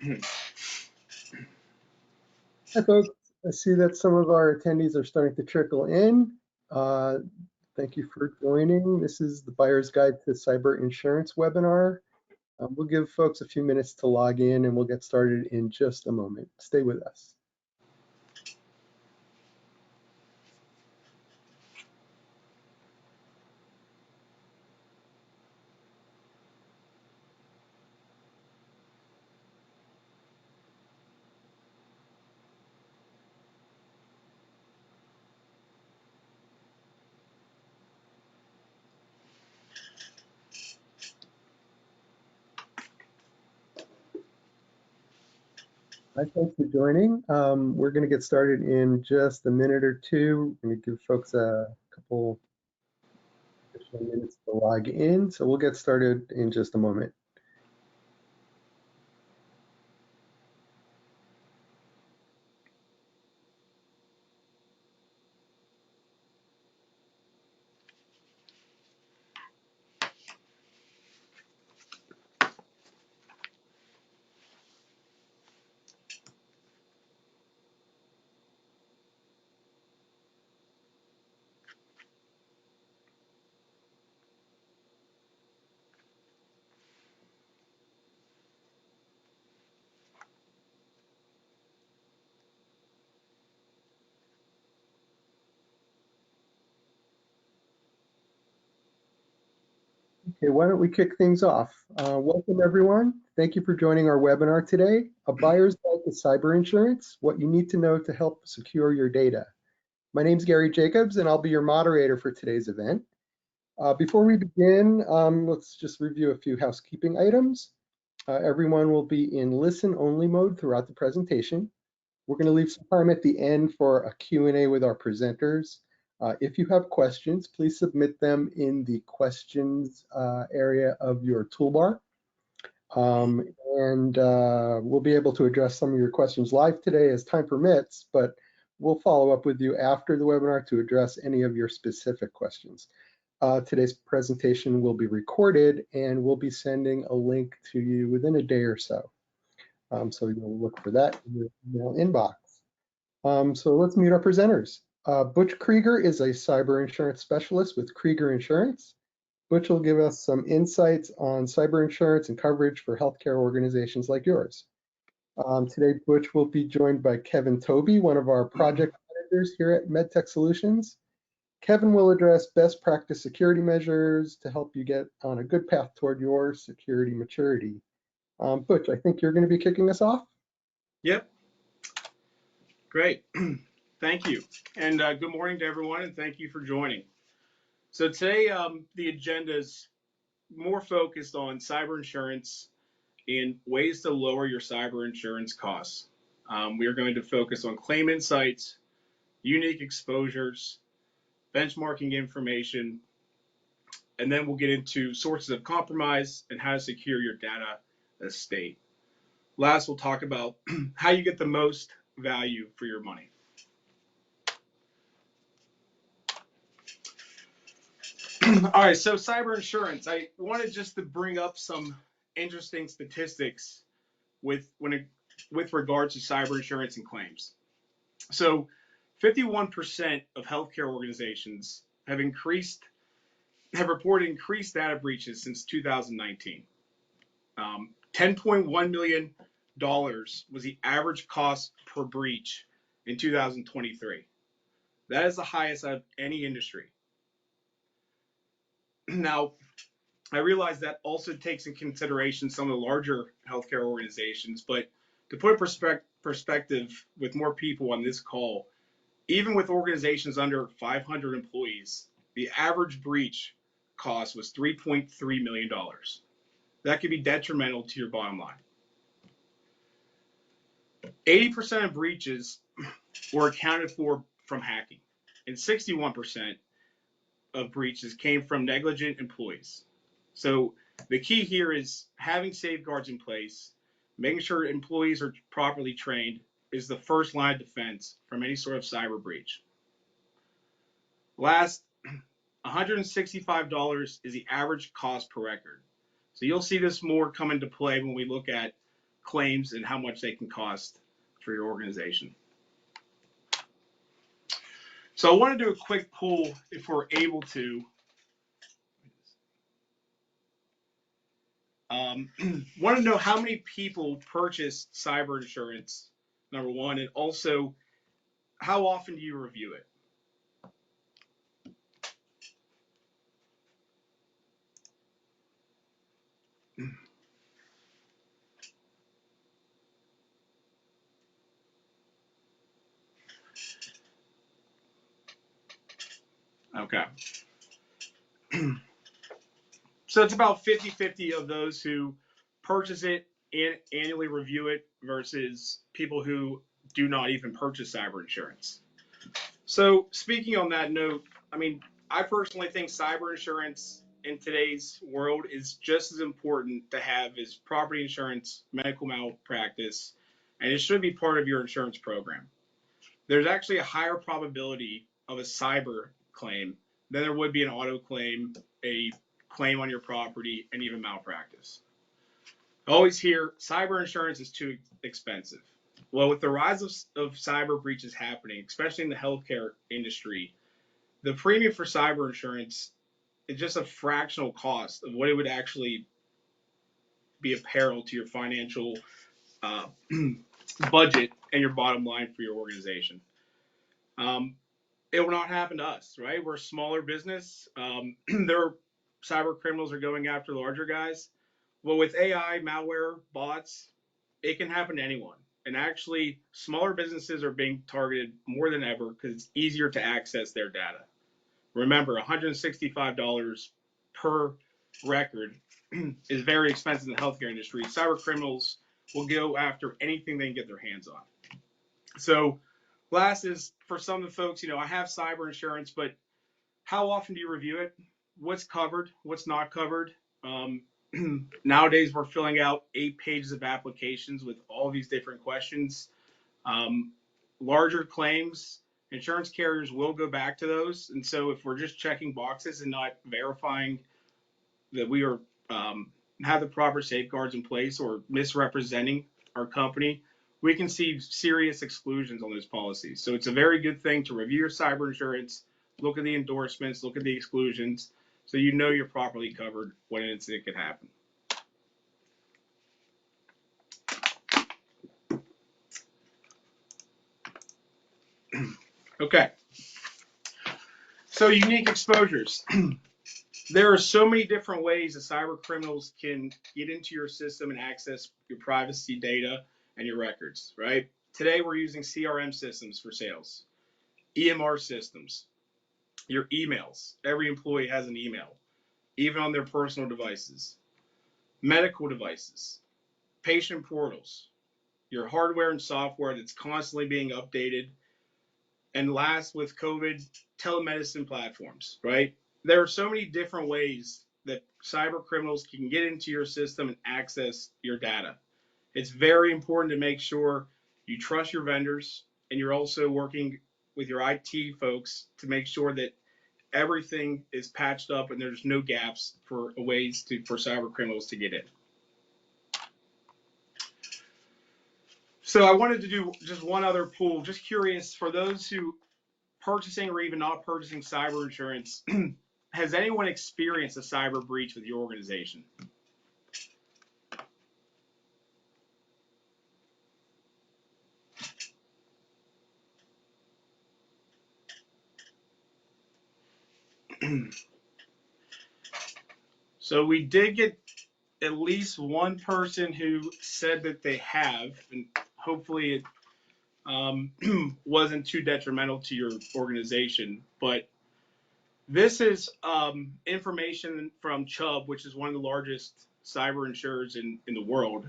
Hi, folks. I see that some of our attendees are starting to trickle in. Thank you for joining. This is the Buyer's Guide to Cyber Insurance webinar. We'll give folks a few minutes to log in and we'll get started in just a moment. Stay with us. Hi, thanks for joining. We're going to get started in just a minute or two. I'm going to give folks a couple additional minutes to log in. So we'll get started in just a moment. Okay, why don't we kick things off? Welcome, everyone. Thank you for joining our webinar today, A Buyer's Guide to Cyber Insurance, What You Need to Know to Help Secure Your Data. My name is Gary Jacobs, and I'll be your moderator for today's event. Before we begin, let's just review a few housekeeping items. Everyone will be in listen-only mode throughout the presentation. We're going to leave some time at the end for a Q&A with our presenters. If you have questions, please submit them in the questions area of your toolbar. We'll be able to address some of your questions live today as time permits, but we'll follow up with you after the webinar to address any of your specific questions. Today's presentation will be recorded and we'll be sending a link to you within a day or so. So you'll look for that in your email inbox. So let's meet our presenters. Butch Krieger is a cyber insurance specialist with Krieger Insurance. Butch will give us some insights on cyber insurance and coverage for healthcare organizations like yours. Today, Butch will be joined by Kevin Toby, one of our project managers here at MedTech Solutions. Kevin will address best practice security measures to help you get on a good path toward your security maturity. Butch, I think you're going to be kicking us off. Yep. Great. Thank you. And good morning to everyone, and thank you for joining. So today, the agenda is more focused on cyber insurance and ways to lower your cyber insurance costs. We are going to focus on claim insights, unique exposures, benchmarking information, and then we'll get into sources of compromise and how to secure your data estate. Last, we'll talk about how you get the most value for your money. All right, so cyber insurance. I wanted just to bring up some interesting statistics with regards to cyber insurance and claims. So 51% of healthcare organizations have reported increased data breaches since 2019. $10.1 million was the average cost per breach in 2023. That is the highest out of any industry. Now, I realize that also takes in consideration some of the larger healthcare organizations, but to put a perspective with more people on this call, even with organizations under 500 employees, the average breach cost was $3.3 million. That could be detrimental to your bottom line. 80% of breaches were accounted for from hacking, and 61% of breaches came from negligent employees. So the key here is having safeguards in place, making sure employees are properly trained is the first line of defense from any sort of cyber breach. Last, $165 is the average cost per record. So you'll see this more come into play when we look at claims and how much they can cost for your organization. So I want to do a quick poll if we're able to. Want to know how many people purchase cyber insurance, number one, and also how often do you review it? Okay. So it's about 50-50 of those who purchase it and annually review it versus people who do not even purchase cyber insurance. So speaking on that note, I mean, I personally think cyber insurance in today's world is just as important to have as property insurance, medical malpractice, and it should be part of your insurance program. There's actually a higher probability of a cyber claim than there would be an auto claim, a claim on your property, and even malpractice. I always hear cyber insurance is too expensive. Well, with the rise of cyber breaches happening, especially in the healthcare industry, the premium for cyber insurance is just a fractional cost of what it would actually be a peril to your financial budget and your bottom line for your organization. It will not happen to us, right? We're a smaller business. Their cyber criminals are going after larger guys. Well, with AI, malware, bots, it can happen to anyone. And actually, smaller businesses are being targeted more than ever because it's easier to access their data. Remember, $165 per record is very expensive in the healthcare industry. Cyber criminals will go after anything they can get their hands on. So last is for some of the folks, I have cyber insurance, but how often do you review it? What's covered? What's not covered? Nowadays, we're filling out 8 pages of applications with all these different questions. Larger claims, insurance carriers will go back to those. And so if we're just checking boxes and not verifying that we are have the proper safeguards in place or misrepresenting our company, we can see serious exclusions on those policies. So it's a very good thing to review your cyber insurance, look at the endorsements, look at the exclusions, so you know you're properly covered when an incident could happen. Okay. So unique exposures. There are so many different ways that cyber criminals can get into your system and access your privacy data and your records, right? Today we're using CRM systems for sales, EMR systems, your emails. Every employee has an email, even on their personal devices, medical devices, patient portals, your hardware and software that's constantly being updated. And last, with COVID, telemedicine platforms, right? There are so many different ways that cyber criminals can get into your system and access your data. It's very important to make sure you trust your vendors and you're also working with your IT folks to make sure that everything is patched up and there's no gaps for ways for cyber criminals to get in. So I wanted to do just one other poll, just curious, for those who purchasing or even not purchasing cyber insurance, has anyone experienced a cyber breach with your organization? So we did get at least one person who said that they have, and hopefully it wasn't too detrimental to your organization. But this is information from Chubb, which is one of the largest cyber insurers in the world.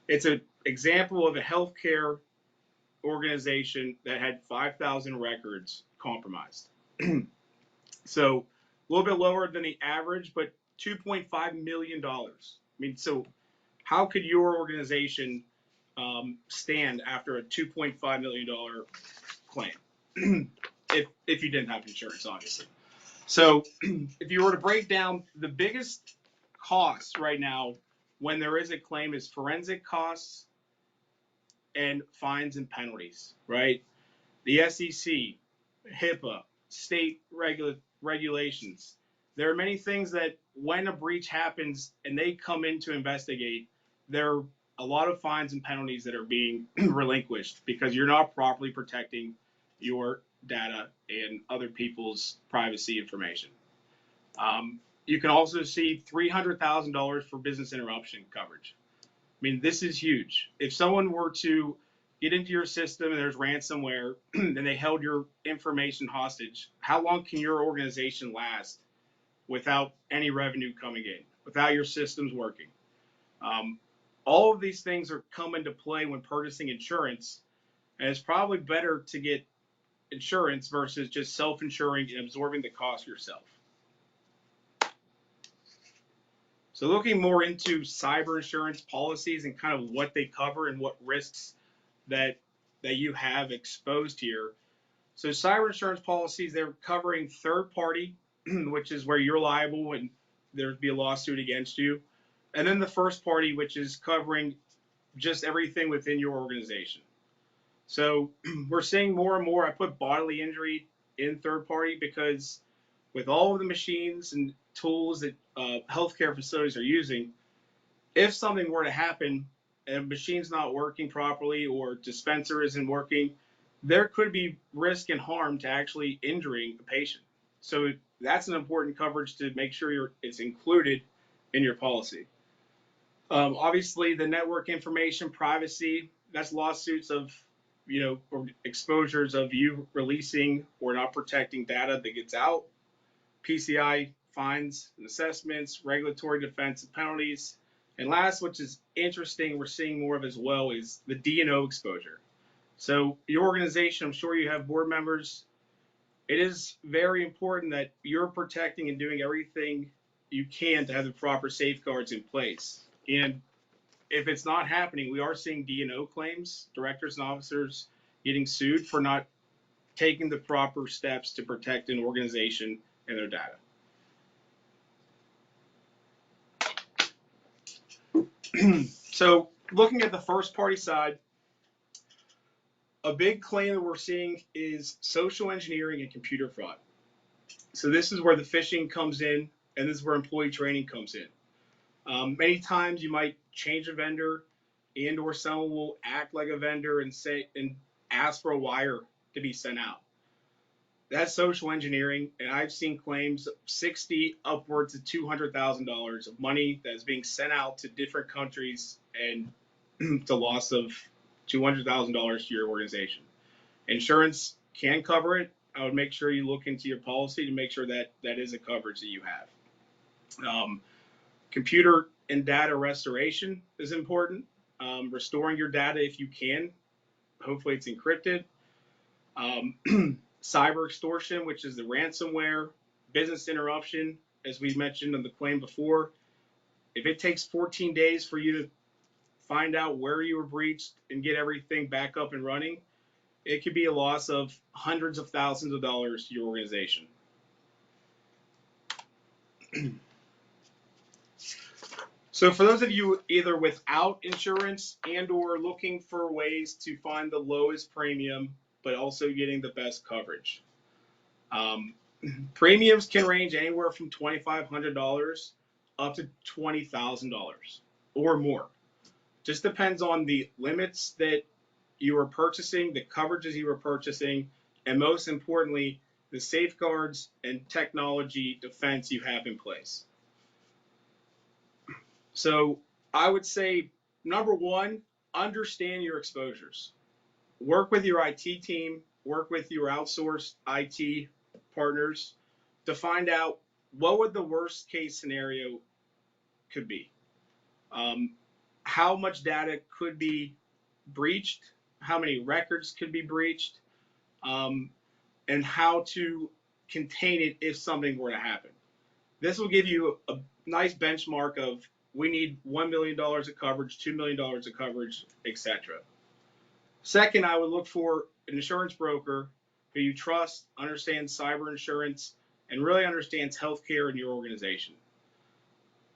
It's an example of a healthcare organization that had 5,000 records compromised. So a little bit lower than the average, but $2.5 million. I mean, so how could your organization stand after a $2.5 million claim if you didn't have insurance, obviously? So if you were to break down the biggest costs right now when there is a claim is forensic costs and fines and penalties, right? The SEC, HIPAA, state regulations. There are many things that when a breach happens and they come in to investigate, there are a lot of fines and penalties that are being relinquished because you're not properly protecting your data and other people's privacy information. You can also see $300,000 for business interruption coverage. I mean, this is huge. If someone were to get into your system and there's ransomware and they held your information hostage, how long can your organization last without any revenue coming in, without your systems working? All of these things are come into play when purchasing insurance, and it's probably better to get insurance versus just self-insuring and absorbing the cost yourself. So looking more into cyber insurance policies and kind of what they cover and what risks that you have exposed here. So cyber insurance policies, they're covering third party, which is where you're liable and there'd be a lawsuit against you. And then the first party, which is covering just everything within your organization. So we're seeing more and more, I put bodily injury in third party because with all of the machines and tools that healthcare facilities are using, if something were to happen and a machine's not working properly or dispenser isn't working, there could be risk and harm to actually injuring the patient. So that's an important coverage to make sure it's included in your policy. Obviously, the network information privacy, that's lawsuits of, or exposures of you releasing or not protecting data that gets out. PCI fines and assessments, regulatory defense and penalties. And last, which is interesting, we're seeing more of as well, is the D&O exposure. So your organization, I'm sure you have board members. It is very important that you're protecting and doing everything you can to have the proper safeguards in place. And if it's not happening, we are seeing D&O claims, directors and officers getting sued for not taking the proper steps to protect an organization and their data. So looking at the first party side, a big claim that we're seeing is social engineering and computer fraud. So this is where the phishing comes in, and this is where employee training comes in. Many times you might change a vendor, and or someone will act like a vendor and ask for a wire to be sent out. That's social engineering, and I've seen claims of $60,000 upwards of $200,000 of money that is being sent out to different countries, and the loss of $200,000 to your organization. Insurance can cover it. I would make sure you look into your policy to make sure that that is a coverage that you have. Computer and data restoration is important. Restoring your data if you can. Hopefully it's encrypted. Cyber extortion, which is the ransomware, business interruption, as we mentioned on the claim before. If it takes 14 days for you to find out where you were breached and get everything back up and running, it could be a loss of hundreds of thousands of dollars to your organization. So for those of you either without insurance and or looking for ways to find the lowest premium, but also getting the best coverage. Premiums can range anywhere from $2,500 up to $20,000 or more. Just depends on the limits that you are purchasing, the coverages you are purchasing, and most importantly, the safeguards and technology defense you have in place. So I would say, number one, understand your exposures. Work with your IT team, work with your outsourced IT partners to find out what would the worst case scenario could be. How much data could be breached, how many records could be breached, and how to contain it if something were to happen. This will give you a nice benchmark of we need $1 million of coverage, $2 million of coverage, etc. Second, I would look for an insurance broker who you trust, understands cyber insurance, and really understands healthcare in your organization.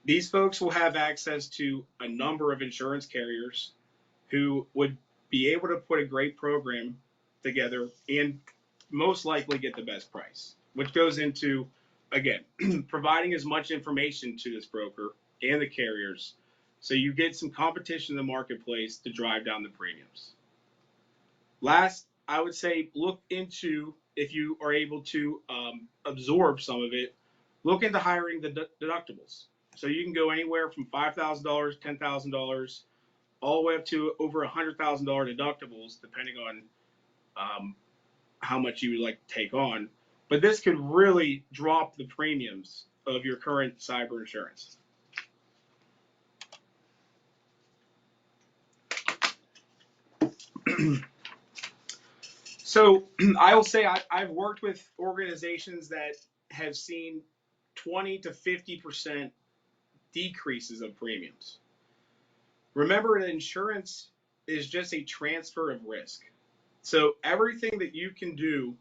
These folks will have access to a number of insurance carriers who would be able to put a great program together and most likely get the best price, which goes into, again, providing as much information to this broker and the carriers so you get some competition in the marketplace to drive down the premiums. Last, I would say look into, if you are able to absorb some of it, look into hiring the deductibles. So you can go anywhere from $5,000, $10,000, all the way up to over $100,000 deductibles, depending on how much you would like to take on. But this could really drop the premiums of your current cyber insurance. So I will say I've worked with organizations that have seen 20 to 50% decreases of premiums. Remember that insurance is just a transfer of risk. So everything that you can do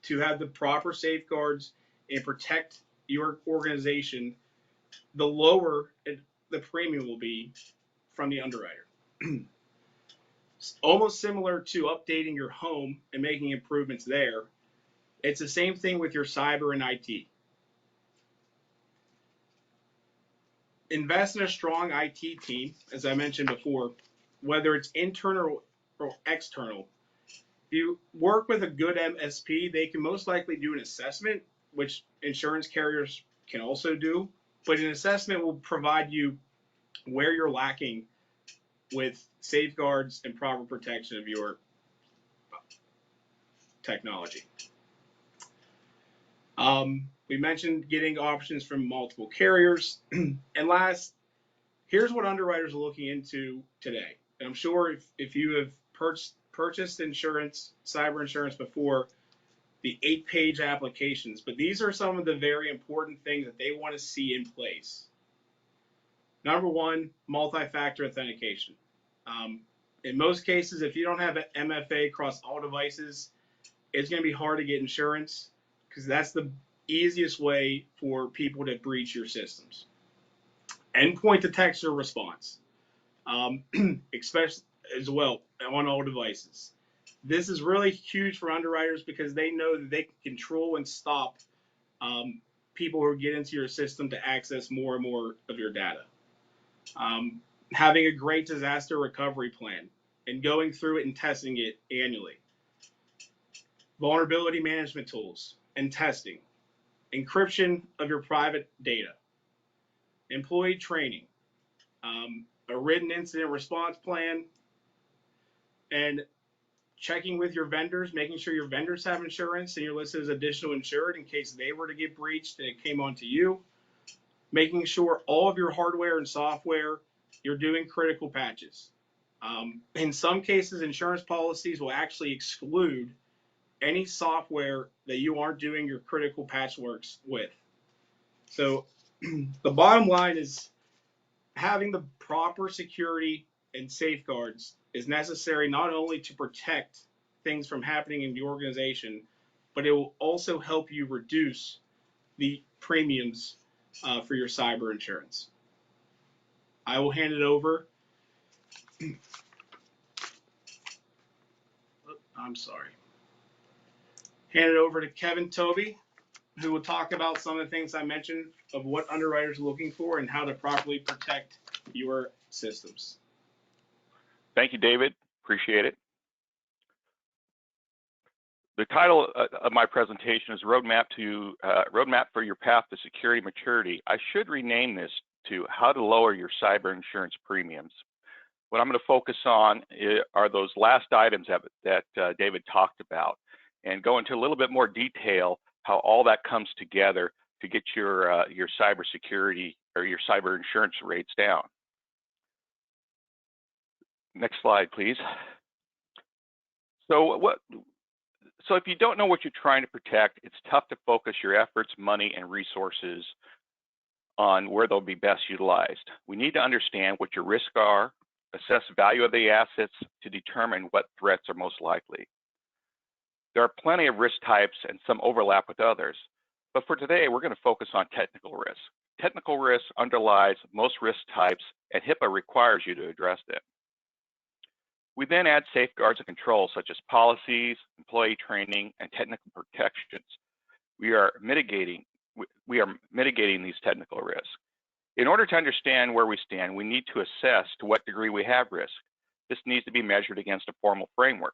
to have the proper safeguards and protect your organization, the lower the premium will be from the underwriter. Almost similar to updating your home and making improvements there. It's the same thing with your cyber and IT. Invest in a strong IT team, as I mentioned before, whether it's internal or external. If you work with a good MSP, they can most likely do an assessment, which insurance carriers can also do, but an assessment will provide you where you're lacking with safeguards and proper protection of your technology. We mentioned getting options from multiple carriers. And last, here's what underwriters are looking into today. And I'm sure if you have purchased insurance, cyber insurance before, the 8-page applications, but these are some of the very important things that they want to see in place. Number one, multi-factor authentication. In most cases, if you don't have an MFA across all devices, it's going to be hard to get insurance because that's the easiest way for people to breach your systems. Endpoint detection response, especially as well on all devices. This is really huge for underwriters because they know that they can control and stop people who get into your system to access more and more of your data. Having a great disaster recovery plan and going through it and testing it annually. Vulnerability management tools and testing. Encryption of your private data. Employee training. A written incident response plan. And checking with your vendors, making sure your vendors have insurance and you're listed as additional insured in case they were to get breached and it came onto you. Making sure all of your hardware and software, you're doing critical patches. In some cases, insurance policies will actually exclude any software that you aren't doing your critical patch works with. So the bottom line is having the proper security and safeguards is necessary not only to protect things from happening in the organization, but it will also help you reduce the premiums for your cyber insurance. I will hand it over. I'm sorry. Hand it over to Kevin Toby, who will talk about some of the things I mentioned of what underwriters are looking for and how to properly protect your systems. Thank you, David. Appreciate it. The title of my presentation is Roadmap for Your Path to Security Maturity. I should rename this to How to Lower Your Cyber Insurance Premiums. What I'm going to focus on are those last items that David talked about and go into a little bit more detail how all that comes together to get your cyber security or your cyber insurance rates down. Next slide, please. So if you don't know what you're trying to protect, it's tough to focus your efforts, money, and resources on where they'll be best utilized. We need to understand what your risks are, assess the value of the assets to determine what threats are most likely. There are plenty of risk types and some overlap with others, but for today, we're going to focus on technical risk. technical risk underlies most risk types, and HIPAA requires you to address them. We then add safeguards and controls such as policies, employee training, and technical protections. We are mitigating these technical risks. In order to understand where we stand, we need to assess to what degree we have risk. This needs to be measured against a formal framework.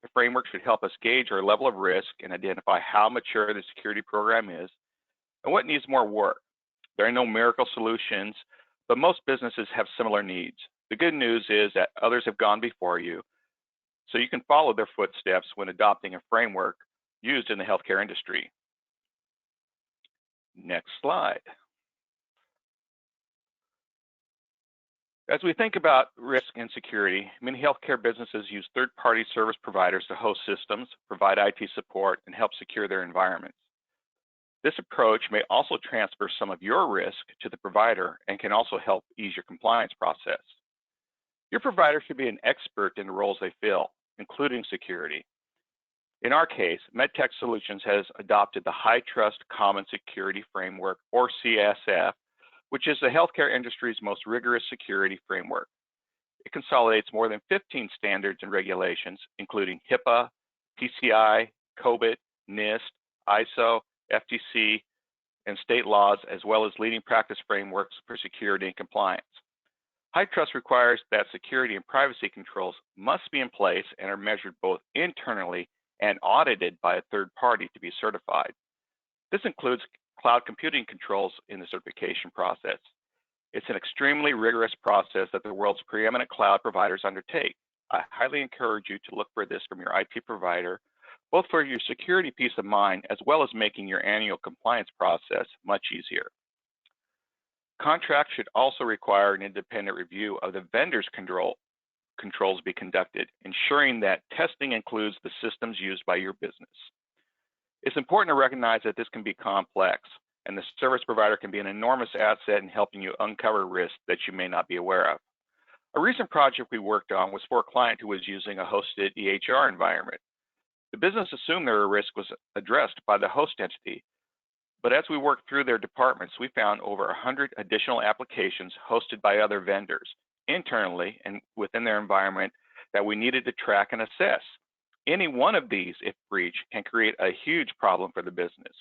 The framework should help us gauge our level of risk and identify how mature the security program is and what needs more work. There are no miracle solutions, but most businesses have similar needs. The good news is that others have gone before you, so you can follow their footsteps when adopting a framework used in the healthcare industry. Next slide. As we think about risk and security, many healthcare businesses use third-party service providers to host systems, provide IT support, and help secure their environments. This approach may also transfer some of your risk to the provider and can also help ease your compliance process. Your provider should be an expert in the roles they fill, including security. In our case, MedTech Solutions has adopted the HITRUST Common Security Framework, or CSF, which is the healthcare industry's most rigorous security framework. It consolidates more than 15 standards and regulations, including HIPAA, PCI, COBIT, NIST, ISO, FTC, and state laws, as well as leading practice frameworks for security and compliance. HITRUST requires that security and privacy controls must be in place and are measured both internally and audited by a third party to be certified. This includes cloud computing controls in the certification process. It's an extremely rigorous process that the world's preeminent cloud providers undertake. I highly encourage you to look for this from your IT provider, both for your security peace of mind, as well as making your annual compliance process much easier. Contracts should also require an independent review of the vendor's controls be conducted, ensuring that testing includes the systems used by your business. It's important to recognize that this can be complex, and the service provider can be an enormous asset in helping you uncover risks that you may not be aware of. A recent project we worked on was for a client who was using a hosted EHR environment. The business assumed their risk was addressed by the host entity, but as we worked through their departments, we found over 100 additional applications hosted by other vendors, internally and within their environment, that we needed to track and assess. Any one of these, if breached, can create a huge problem for the business,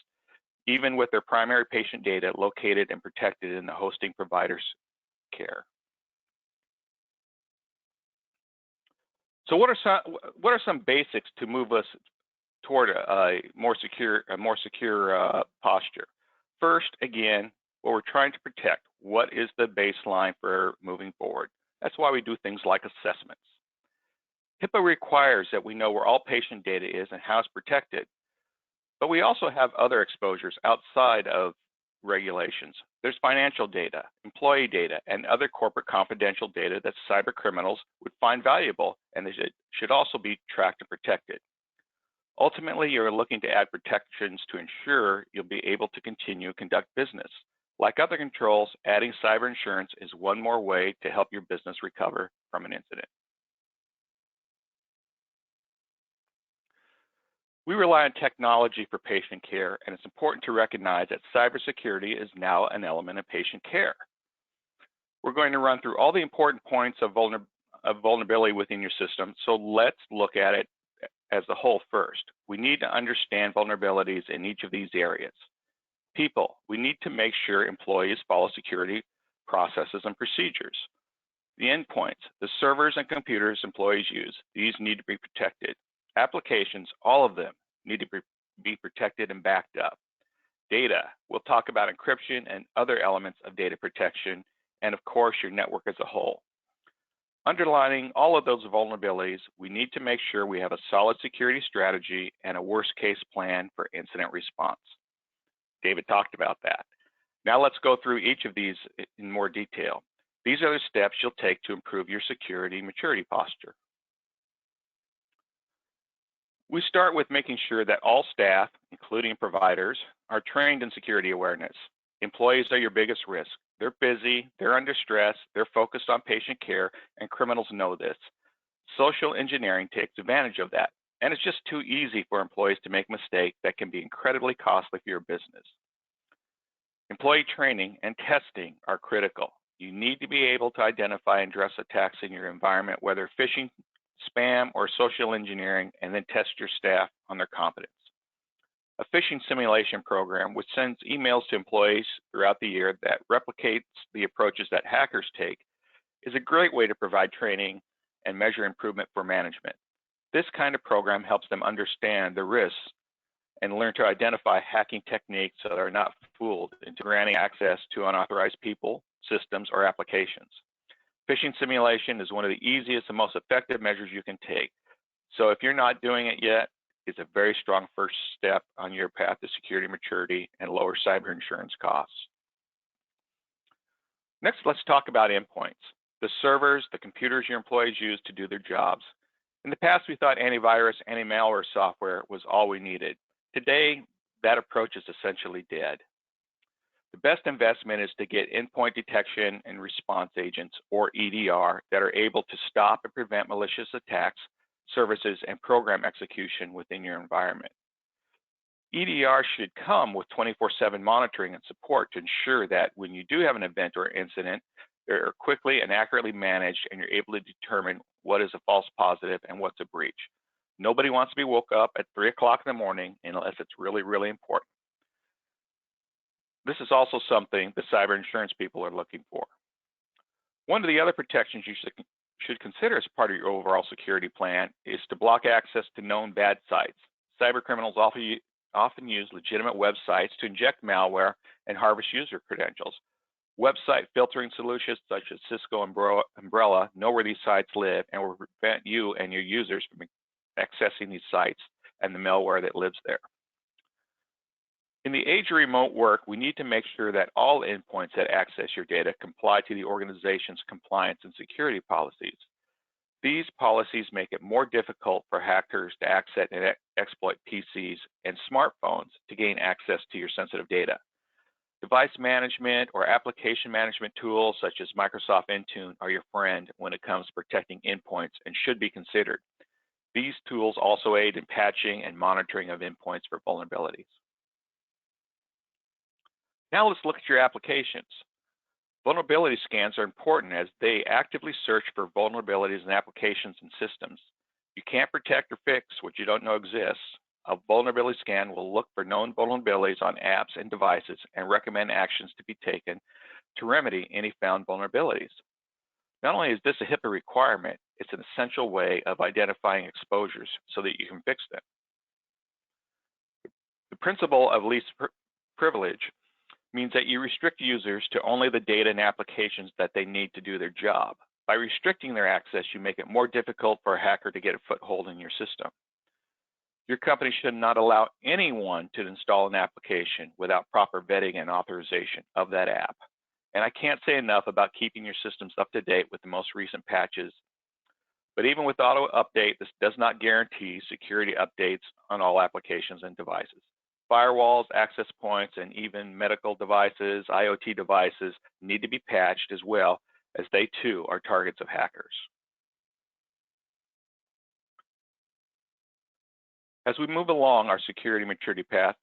even with their primary patient data located and protected in the hosting provider's care. So what are some basics to move us toward a more secure posture? First, again, what we're trying to protect. What is the baseline for moving forward? That's why we do things like assessments. HIPAA requires that we know where all patient data is and how it's protected, but we also have other exposures outside of regulations. There's financial data, employee data, and other corporate confidential data that cyber criminals would find valuable, and they should also be tracked and protected. Ultimately, you're looking to add protections to ensure you'll be able to continue to conduct business. Like other controls, adding cyber insurance is one more way to help your business recover from an incident. We rely on technology for patient care, and it's important to recognize that cybersecurity is now an element of patient care. We're going to run through all the important points of vulnerability within your system, so let's look at it as a whole first. We need to understand vulnerabilities in each of these areas. People, we need to make sure employees follow security processes and procedures. The endpoints, the servers and computers employees use, these need to be protected. Applications, all of them, need to be protected and backed up. Data, we'll talk about encryption and other elements of data protection, and of course, your network as a whole. Underlining all of those vulnerabilities, we need to make sure we have a solid security strategy and a worst-case plan for incident response. David talked about that. Now let's go through each of these in more detail. These are the steps you'll take to improve your security maturity posture. We start with making sure that all staff, including providers, are trained in security awareness. Employees are your biggest risk. They're busy, they're under stress, they're focused on patient care, and criminals know this. Social engineering takes advantage of that, and it's just too easy for employees to make mistakes that can be incredibly costly for your business. Employee training and testing are critical. You need to be able to identify and address attacks in your environment, whether phishing, spam, or social engineering, and then test your staff on their competence. A phishing simulation program, which sends emails to employees throughout the year that replicates the approaches that hackers take, is a great way to provide training and measure improvement for management. This kind of program helps them understand the risks and learn to identify hacking techniques so they're not fooled into granting access to unauthorized people, systems, or applications. Phishing simulation is one of the easiest and most effective measures you can take. So if you're not doing it yet, it's a very strong first step on your path to security maturity and lower cyber insurance costs. Next, let's talk about endpoints, the servers, the computers your employees use to do their jobs. In the past, we thought antivirus, anti-malware software was all we needed. Today, that approach is essentially dead. The best investment is to get endpoint detection and response agents, or EDR, that are able to stop and prevent malicious attacks, services, and program execution within your environment. EDR should come with 24/7 monitoring and support to ensure that when you do have an event or incident, they're quickly and accurately managed and you're able to determine what is a false positive and what's a breach. Nobody wants to be woke up at 3 o'clock in the morning unless it's really, really important. This is also something the cyber insurance people are looking for. One of the other protections you should consider as part of your overall security plan is to block access to known bad sites. Cyber criminals often use legitimate websites to inject malware and harvest user credentials. Website filtering solutions such as Cisco Umbrella know where these sites live and will prevent you and your users from accessing these sites and the malware that lives there. In the age of remote work, we need to make sure that all endpoints that access your data comply to the organization's compliance and security policies. These policies make it more difficult for hackers to access and exploit PCs and smartphones to gain access to your sensitive data. Device management or application management tools such as Microsoft Intune are your friend when it comes to protecting endpoints and should be considered. These tools also aid in patching and monitoring of endpoints for vulnerabilities. Now let's look at your applications. Vulnerability scans are important as they actively search for vulnerabilities in applications and systems. You can't protect or fix what you don't know exists. A vulnerability scan will look for known vulnerabilities on apps and devices and recommend actions to be taken to remedy any found vulnerabilities. Not only is this a HIPAA requirement, it's an essential way of identifying exposures so that you can fix them. The principle of least privilege means that you restrict users to only the data and applications that they need to do their job. By restricting their access, you make it more difficult for a hacker to get a foothold in your system. Your company should not allow anyone to install an application without proper vetting and authorization of that app. And I can't say enough about keeping your systems up to date with the most recent patches. But even with auto update, this does not guarantee security updates on all applications and devices. Firewalls, access points, and even medical devices, IoT devices need to be patched as well, as they too are targets of hackers. As we move along our security maturity path,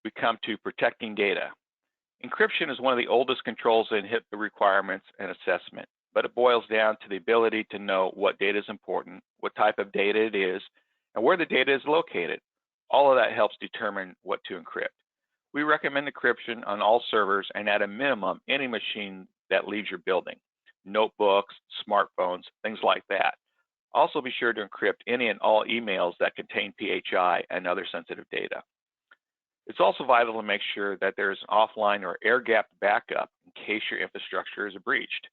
we come to protecting data. Encryption is one of the oldest controls in HIPAA requirements and assessment, but it boils down to the ability to know what data is important, what type of data it is, and where the data is located. All of that helps determine what to encrypt. We recommend encryption on all servers and at a minimum, any machine that leaves your building, notebooks, smartphones, things like that. Also be sure to encrypt any and all emails that contain PHI and other sensitive data. It's also vital to make sure that there is an offline or air-gapped backup in case your infrastructure is breached.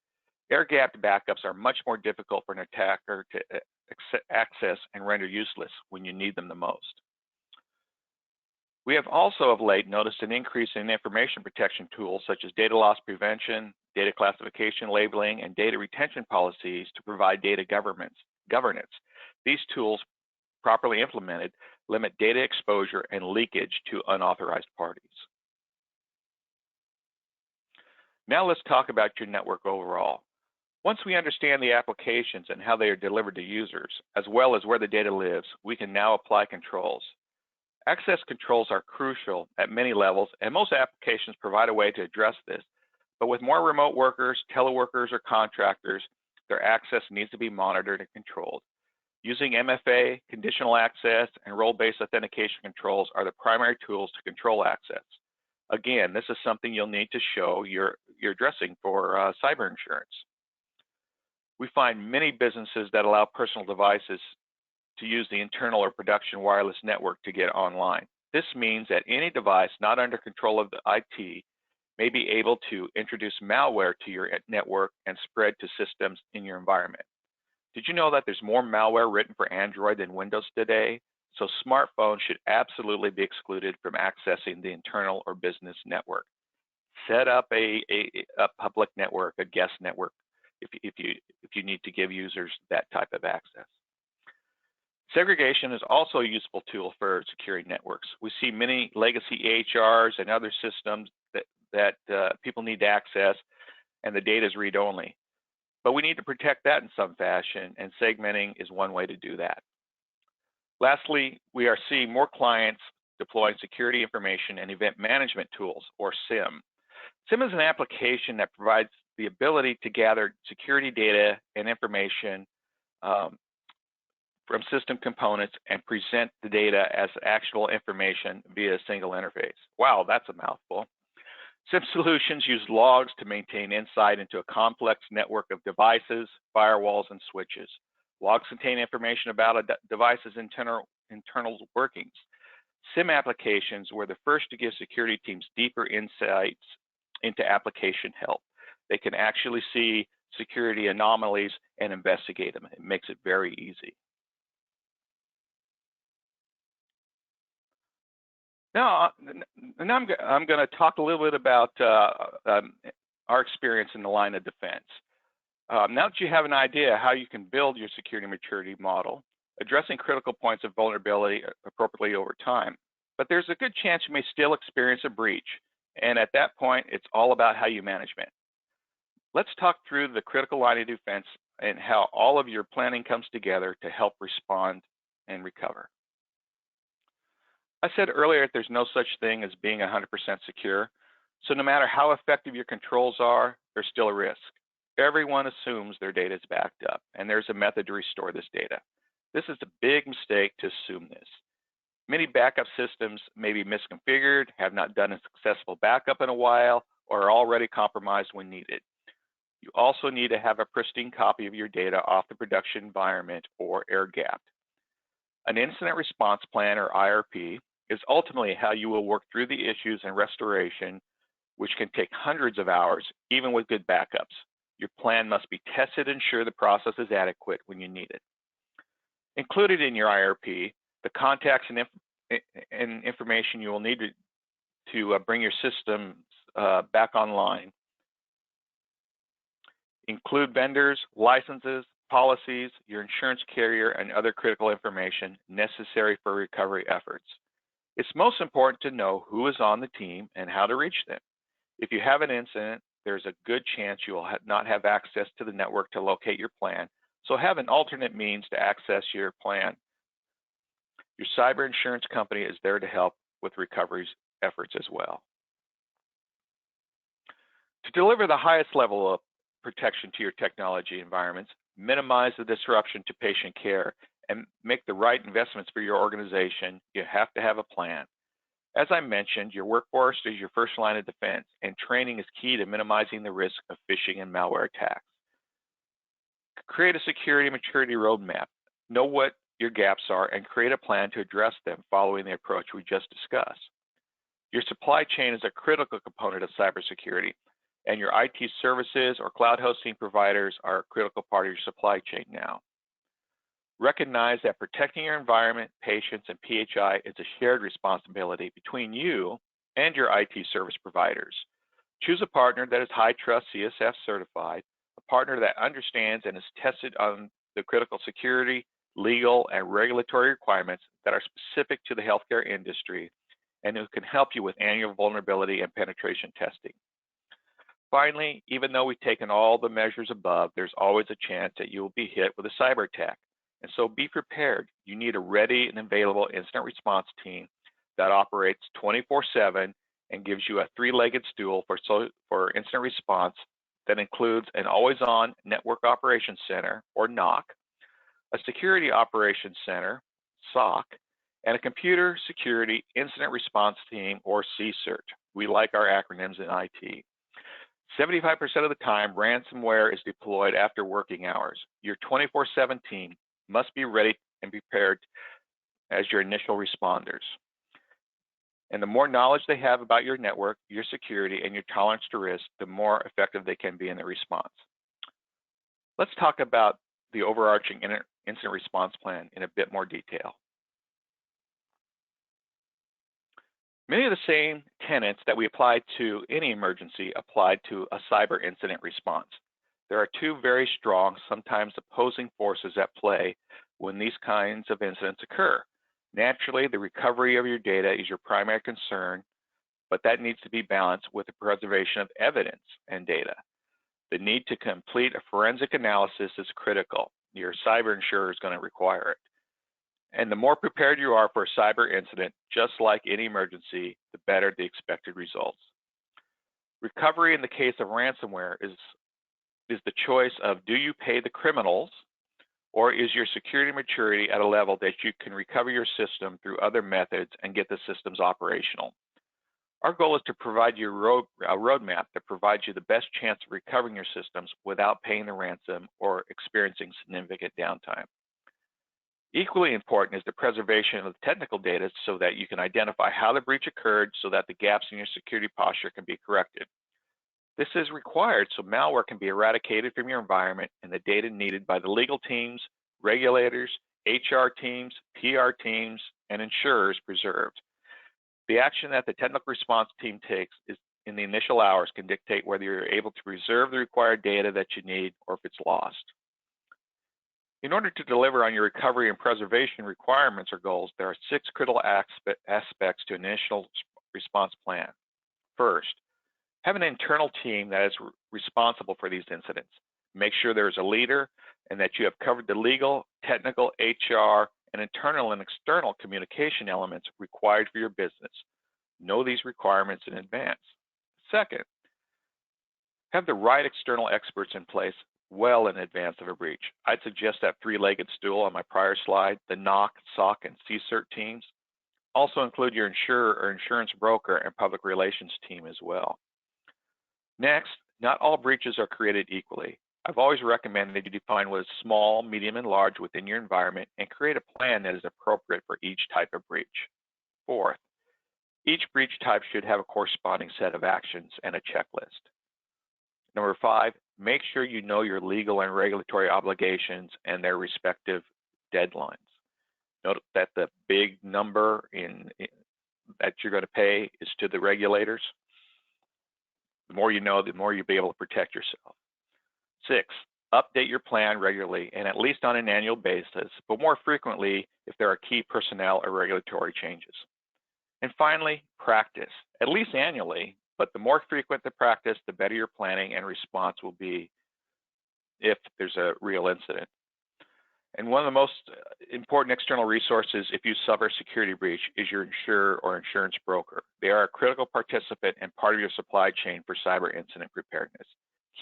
Air-gapped backups are much more difficult for an attacker to access and render useless when you need them the most. We have also of late noticed an increase in information protection tools such as data loss prevention, data classification labeling, and data retention policies to provide data governance. These tools, properly implemented, limit data exposure and leakage to unauthorized parties. Now let's talk about your network overall. Once we understand the applications and how they are delivered to users, as well as where the data lives, we can now apply controls. Access controls are crucial at many levels, and most applications provide a way to address this. But with more remote workers, teleworkers, or contractors, their access needs to be monitored and controlled. Using MFA, conditional access, and role-based authentication controls are the primary tools to control access. Again, this is something you'll need to show you're addressing for cyber insurance. We find many businesses that allow personal devices to use the internal or production wireless network to get online. This means that any device not under control of the IT may be able to introduce malware to your network and spread to systems in your environment. Did you know that there's more malware written for Android than Windows today? So smartphones should absolutely be excluded from accessing the internal or business network. Set up a public network, a guest network, if you need to give users that type of access. Segregation is also a useful tool for securing networks. We see many legacy EHRs and other systems that people need to access, and the data is read-only. But we need to protect that in some fashion, and segmenting is one way to do that. Lastly, we are seeing more clients deploying security information and event management tools, or SIEM. SIEM is an application that provides the ability to gather security data and information from system components and present the data as actual information via a single interface. Wow, that's a mouthful. SIEM solutions use logs to maintain insight into a complex network of devices, firewalls, and switches. Logs contain information about a device's internal workings. SIEM applications were the first to give security teams deeper insights into application health. They can actually see security anomalies and investigate them. It makes it very easy. Now I'm going to talk a little bit about our experience in the line of defense. Now that you have an idea how you can build your security maturity model, addressing critical points of vulnerability appropriately over time, but there's a good chance you may still experience a breach, and at that point, it's all about how you manage it. Let's talk through the critical line of defense and how all of your planning comes together to help respond and recover. I said earlier that there's no such thing as being 100% secure, so no matter how effective your controls are, there's still a risk. Everyone assumes their data is backed up, and there's a method to restore this data. This is a big mistake to assume this. Many backup systems may be misconfigured, have not done a successful backup in a while, or are already compromised when needed. You also need to have a pristine copy of your data off the production environment or air-gapped. An incident response plan, or IRP, is ultimately how you will work through the issues and restoration, which can take hundreds of hours, even with good backups. Your plan must be tested to ensure the process is adequate when you need it. Included in your IRP, the contacts and information you will need to bring your systems back online include vendors, licenses, policies, your insurance carrier, and other critical information necessary for recovery efforts. It's most important to know who is on the team and how to reach them. If you have an incident, there's a good chance you will not have access to the network to locate your plan, so have an alternate means to access your plan. Your cyber insurance company is there to help with recovery efforts as well. To deliver the highest level of protection to your technology environments, minimize the disruption to patient care, and make the right investments for your organization, you have to have a plan. As I mentioned, your workforce is your first line of defense, and training is key to minimizing the risk of phishing and malware attacks. Create a security maturity roadmap. Know what your gaps are and create a plan to address them following the approach we just discussed. Your supply chain is a critical component of cybersecurity, and your IT services or cloud hosting providers are a critical part of your supply chain now. Recognize that protecting your environment, patients, and PHI is a shared responsibility between you and your IT service providers. Choose a partner that is HITRUST CSF certified, a partner that understands and is tested on the critical security, legal, and regulatory requirements that are specific to the healthcare industry, and who can help you with annual vulnerability and penetration testing. Finally, even though we've taken all the measures above, there's always a chance that you will be hit with a cyber attack. And so be prepared. You need a ready and available incident response team that operates 24/7 and gives you a three-legged stool for incident response that includes an always-on network operations center, or NOC, a security operations center, SOC, and a computer security incident response team, or CSIRT. We like our acronyms in IT. 75% of the time, ransomware is deployed after working hours. Your 24/7 team must be ready and prepared as your initial responders. And the more knowledge they have about your network, your security, and your tolerance to risk, the more effective they can be in their response. Let's talk about the overarching incident response plan in a bit more detail. Many of the same tenets that we apply to any emergency apply to a cyber incident response. There are two very strong, sometimes opposing forces at play when these kinds of incidents occur. Naturally, the recovery of your data is your primary concern, but that needs to be balanced with the preservation of evidence and data. The need to complete a forensic analysis is critical. Your cyber insurer is going to require it. And the more prepared you are for a cyber incident, just like any emergency, the better the expected results. Recovery in the case of ransomware is the choice of, do you pay the criminals, or is your security maturity at a level that you can recover your system through other methods and get the systems operational? Our goal is to provide you a roadmap that provides you the best chance of recovering your systems without paying the ransom or experiencing significant downtime. Equally important is the preservation of the technical data so that you can identify how the breach occurred so that the gaps in your security posture can be corrected. This is required so malware can be eradicated from your environment and the data needed by the legal teams, regulators, HR teams, PR teams, and insurers preserved. The action that the technical response team takes in the initial hours can dictate whether you're able to preserve the required data that you need or if it's lost. In order to deliver on your recovery and preservation requirements or goals, there are 6 critical aspects to an initial response plan. First, have an internal team that is responsible for these incidents. Make sure there is a leader and that you have covered the legal, technical, HR, and internal and external communication elements required for your business. Know these requirements in advance. Second, have the right external experts in place well in advance of a breach. I'd suggest that three-legged stool on my prior slide, the NOC, SOC, and CSIRT teams. Also include your insurer or insurance broker and public relations team as well. Next, not all breaches are created equally. I've always recommended you define what is small, medium, and large within your environment and create a plan that is appropriate for each type of breach. Fourth, each breach type should have a corresponding set of actions and a checklist. Number 5, make sure you know your legal and regulatory obligations and their respective deadlines. Note that the big number that you're going to pay is to the regulators. The more you know, the more you'll be able to protect yourself. 6, update your plan regularly and at least on an annual basis, but more frequently if there are key personnel or regulatory changes. And finally, practice, at least annually, but the more frequent the practice, the better your planning and response will be if there's a real incident. And one of the most important external resources if you suffer a security breach is your insurer or insurance broker. They are a critical participant and part of your supply chain for cyber incident preparedness.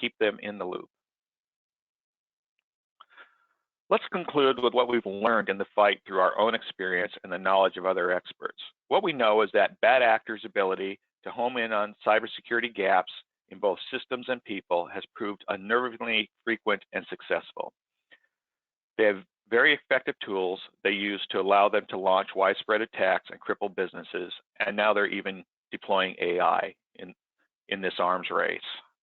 Keep them in the loop. Let's conclude with what we've learned in the fight through our own experience and the knowledge of other experts. What we know is that bad actors' ability to home in on cybersecurity gaps in both systems and people has proved unnervingly frequent and successful. They have very effective tools they use to allow them to launch widespread attacks and cripple businesses, and now they're even deploying AI in this arms race.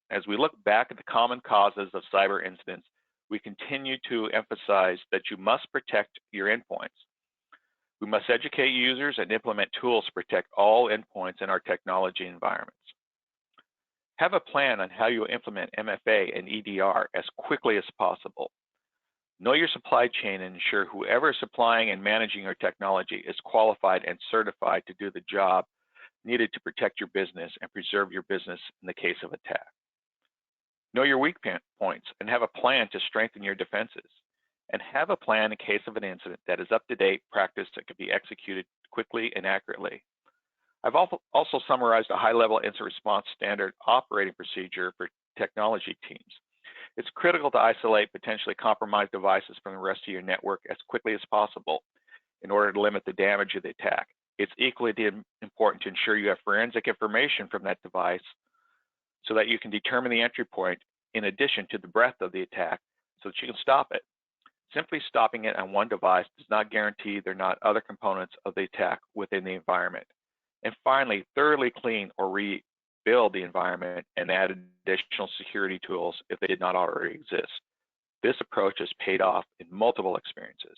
As we look back at the common causes of cyber incidents, we continue to emphasize that you must protect your endpoints. We must educate users and implement tools to protect all endpoints in our technology environments. Have a plan on how you will implement MFA and EDR as quickly as possible. Know your supply chain and ensure whoever is supplying and managing your technology is qualified and certified to do the job needed to protect your business and preserve your business in the case of attack. Know your weak points and have a plan to strengthen your defenses. And have a plan in case of an incident that is up-to-date practice that can be executed quickly and accurately. I've also summarized a high-level incident response standard operating procedure for technology teams. It's critical to isolate potentially compromised devices from the rest of your network as quickly as possible in order to limit the damage of the attack. It's equally important to ensure you have forensic information from that device so that you can determine the entry point in addition to the breadth of the attack so that you can stop it. Simply stopping it on one device does not guarantee there are not other components of the attack within the environment. And finally, thoroughly clean or rebuild the environment and add additional security tools if they did not already exist. This approach has paid off in multiple experiences.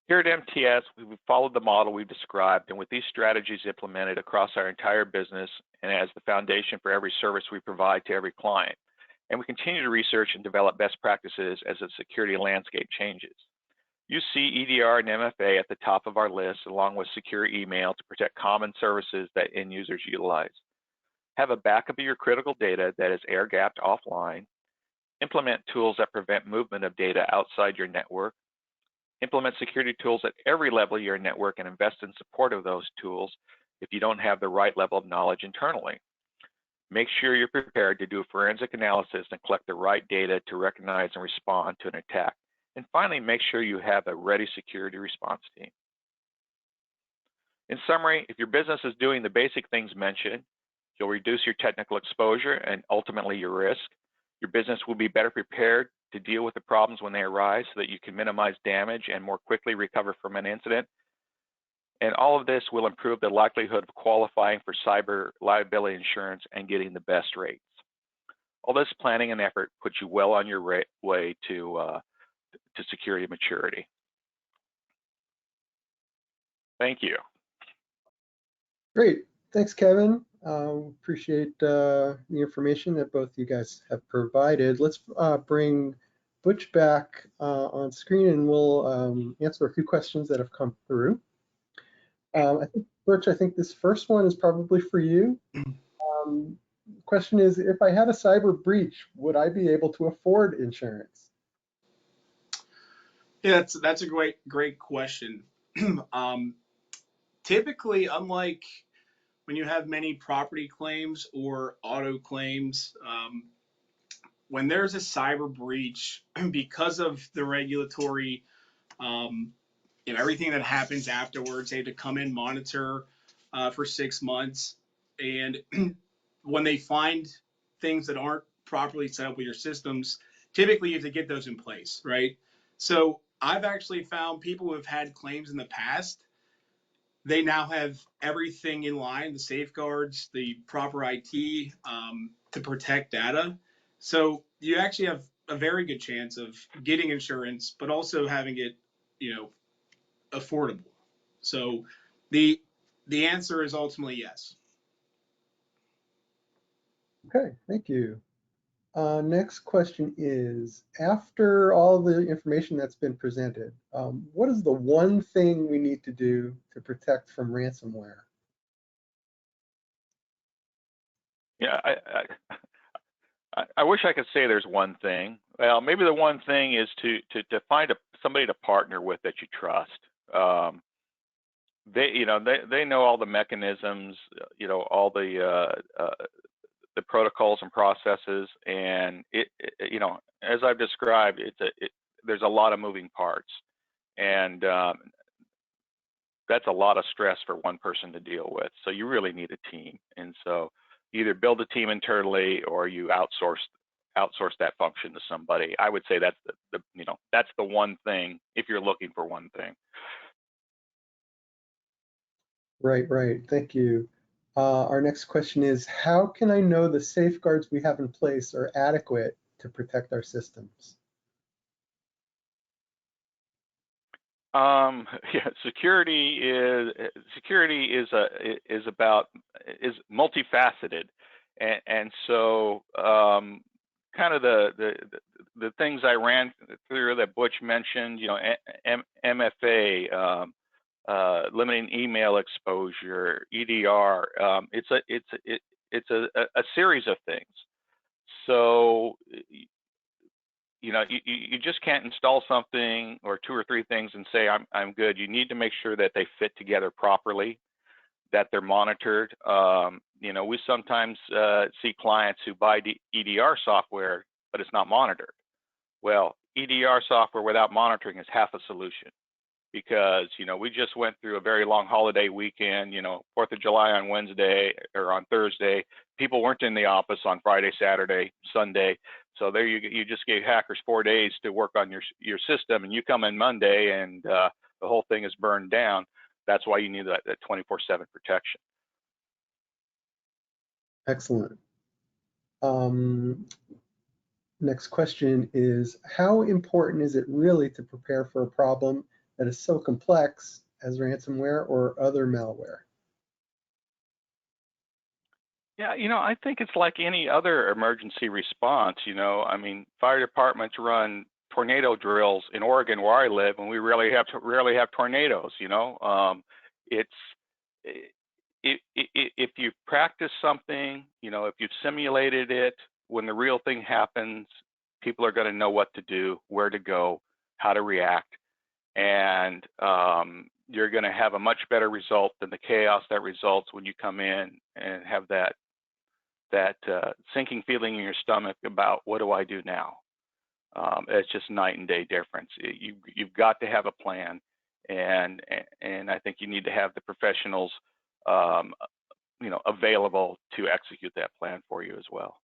Here at MTS, we've followed the model we've described, and with these strategies implemented across our entire business and as the foundation for every service we provide to every client. And we continue to research and develop best practices as the security landscape changes. You see EDR and MFA at the top of our list, along with secure email to protect common services that end users utilize. Have a backup of your critical data that is air-gapped offline. Implement tools that prevent movement of data outside your network. Implement security tools at every level of your network and invest in support of those tools if you don't have the right level of knowledge internally. Make sure you're prepared to do a forensic analysis and collect the right data to recognize and respond to an attack. And finally, make sure you have a ready security response team. In summary, if your business is doing the basic things mentioned, you'll reduce your technical exposure and ultimately your risk. Your business will be better prepared to deal with the problems when they arise so that you can minimize damage and more quickly recover from an incident. And all of this will improve the likelihood of qualifying for cyber liability insurance and getting the best rates. All this planning and effort puts you well on your way to security maturity. Thank you. Great. Thanks, Kevin. Appreciate the information that both you guys have provided. Let's bring Butch back on screen, and we'll answer a few questions that have come through. I think, Butch, I think this first one is probably for you. Question is, if I had a cyber breach, would I be able to afford insurance? Yeah, that's a great question. Typically, unlike when you have many property claims or auto claims, when there's a cyber breach, because of the regulatory, everything that happens afterwards, they have to come in, monitor for 6 months, and when they find things that aren't properly set up with your systems, typically you have to get those in place, right? So I've actually found people who have had claims in the past, they now have everything in line, the safeguards, the proper IT to protect data. So you actually have a very good chance of getting insurance, but also having it, affordable. So the answer is ultimately yes. Okay, thank you. Next question is, after all the information that's been presented, what is the one thing we need to do to protect from ransomware? Yeah, I wish I could say there's one thing. Well, maybe the one thing is to find somebody to partner with that you trust. They know all the mechanisms, all the protocols and processes, and as I've described, there's a lot of moving parts, and that's a lot of stress for one person to deal with. So you really need a team, and so either build a team internally or you outsource that function to somebody. I would say that's that's the one thing if you're looking for one thing. Right. Thank you. Our next question is, how can I know the safeguards we have in place are adequate to protect our systems? Yeah, security is multifaceted, and so kind of the things I ran through that Butch mentioned, MFA, limiting email exposure, EDR. It's a series of things. So you know, you just can't install something or 2 or 3 things and say I'm good. You need to make sure that they fit together properly, that they're monitored. You know, we sometimes see clients who buy EDR software, but it's not monitored. Well, EDR software without monitoring is half a solution, because, you know, we just went through a very long holiday weekend, you know, 4th of July on Wednesday or on Thursday. People weren't in the office on Friday, Saturday, Sunday. So there you just gave hackers 4 days to work on your system, and you come in Monday and the whole thing is burned down. That's why you need that 24/7 protection. Excellent. Next question is, how important is it really to prepare for a problem that is so complex as ransomware or other malware? Yeah, you know, I think it's like any other emergency response. You know, I mean, fire departments run tornado drills in Oregon, where I live, and we rarely have tornadoes. You know, if you practice something, you know, if you've simulated it, when the real thing happens, people are going to know what to do, where to go, how to react, and you're going to have a much better result than the chaos that results when you come in and have that sinking feeling in your stomach about, what do I do now? It's just night and day difference. You've got to have a plan, and I think you need to have the professionals, you know, available to execute that plan for you as well.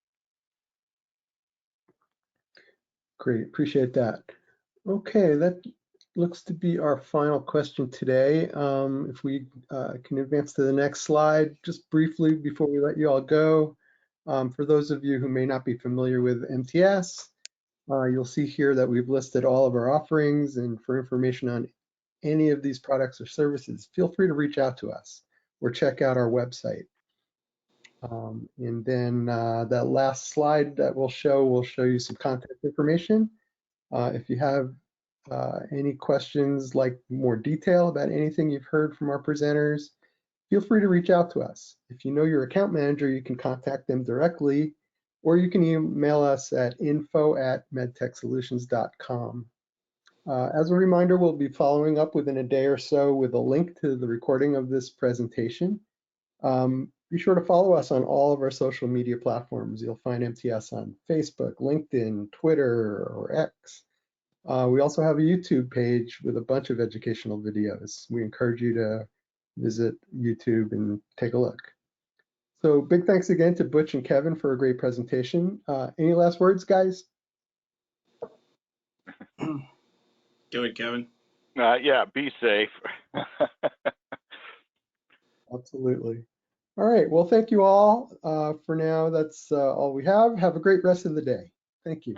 Great, appreciate that. Okay, that looks to be our final question today. If we can advance to the next slide, just briefly before we let you all go. For those of you who may not be familiar with MTS, you'll see here that we've listed all of our offerings, and for information on any of these products or services, feel free to reach out to us or check out our website. And then that last slide that we'll show you some contact information. If you have any questions, like more detail about anything you've heard from our presenters, feel free to reach out to us. If you know your account manager, you can contact them directly, or you can email us at info@medtechsolutions.com. As a reminder, we'll be following up within a day or so with a link to the recording of this presentation. Be sure to follow us on all of our social media platforms. You'll find MTS on Facebook, LinkedIn, Twitter, or X. We also have a YouTube page with a bunch of educational videos. We encourage you to visit YouTube and take a look. So big thanks again to Butch and Kevin for a great presentation. Any last words, guys? Go ahead, Kevin. Yeah, be safe. Absolutely. All right, well, thank you all. For now, that's all we have. Have a great rest of the day. Thank you.